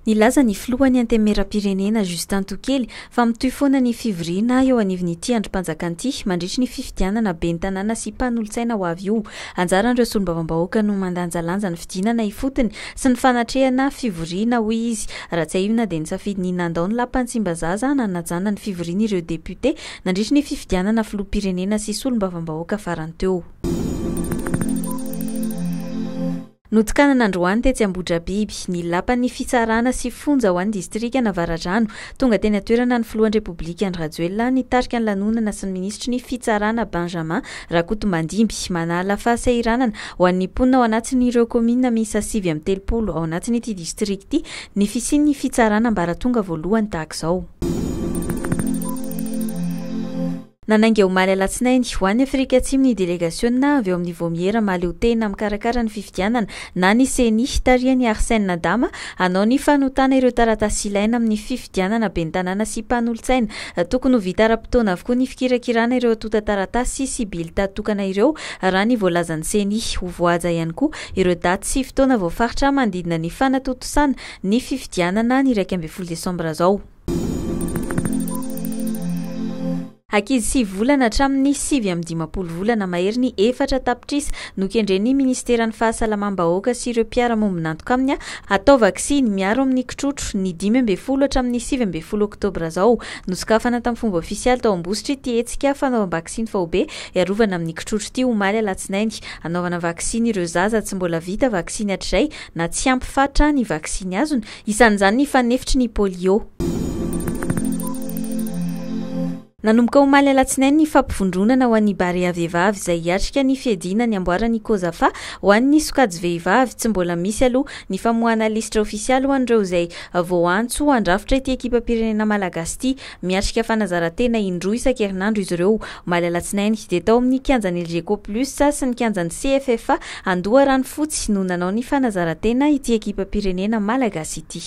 Nilaza ny filohany antemera-pirenena Justin Tokely fa mitoy foana ny fivoriana eo anivon'ity androm-panjakana ity mandritra ny fifidianana ben'ny tanàna sy mpanolotsaina ho avy io. Anjaran'ireo solombavambahoaka no mandanjalanja ny fidinana ifotony sy ny fanatrehana fivoriana hoy izy. Raha tsy ahivina dia nisafidy ny Nandao ny Lampanjimbazaza nanajana ny fivoriana ireo depute nandritra ny fifidianana filoham-pirenena sy solombavambahoaka farany teo. Notikanana androany tetsy Ambohidrabiby ny lapan'ny fitsarana sy fonja ho an'ny distrika Navaradrano tonga teny atoerana ny filohan'ny Repoblika Andry Rajoelina nitarika ny lanonana sy ny ministry ny fitsarana Benjamin Rakotombandimby manala fahasahiranana ho an'ny mponina ao anatin'ireo komina miisa 730 ao anatin'ity distrikty ny fisian'ny fitsarana ambaratonga voalohany tahaka izao. Nanainga omaly alatsinainy ho an'ny Afrika Atsimo ny delegasiona avy eo amin'ny vomiera maleo tena mikarakara ny fifidianana na ny seni tarihan'ny Arsène Nadama hanao ny fanotana ireo taratasy ilaina amin'ny fifidianana ben'ny tanàna sy mpanolotsaina. Tokony ho vita ara-potoana avokoa ny fikirakirana ireo tota taratasy sy bilita tokana ireo raha ny voalazan'ny seni ho voaja ihany koa ireo daty sy fotoana voafaritra mandidina ny fanatotosana ny fifidianana ny 1 Desambra zao. Ankizy 7 volana hatramin'ny 7-15 volana mahery ny 4 tapitrisa no kendren'ny Ministeran'ny Fahasalamam-bahoaka sy ireo mpiara-mombona antoka aminy atao vaksiny miaro amin'ny kitrotro ny 15 hatramin'ny 17 Oktobra zao. Nosokafana tamin'ny fomba ofisialy tao Ambositra ity hetsika fanaovam-baksiny fahobe iarovana amin'ny kitrotro ity omaly alatsinainy. Anaovana vaksiny ireo zaza tsy mbola vita vaksiny hatrizay na tsy ampy fatra ny vaksiny azony, isan'izany ny fanefitry ny polio. Nanomboka omaly alatsinainy ny fampivondronana ho an'ny barea vehivavy izay hiatrika ny fiadiana ny amboarany kozafa ho an'ny sokajy vehivavy tsy mbola misy aloha ny famoahana lisitra ofisialy ho an'ireo izay vao antso andrafitra ity ekipam-pirenena malagasy ity. Miatrika fanazarantena indroa isan-kerinandro izy ireo. Omaly alatsinainy dia tao amin'ny kianjan'ny LGECO Plus sy ny kianjan'ny CFFA Andoha Ranofotsy no nanao ny fanazarantena ity ekipam-pirenena malagasy ity.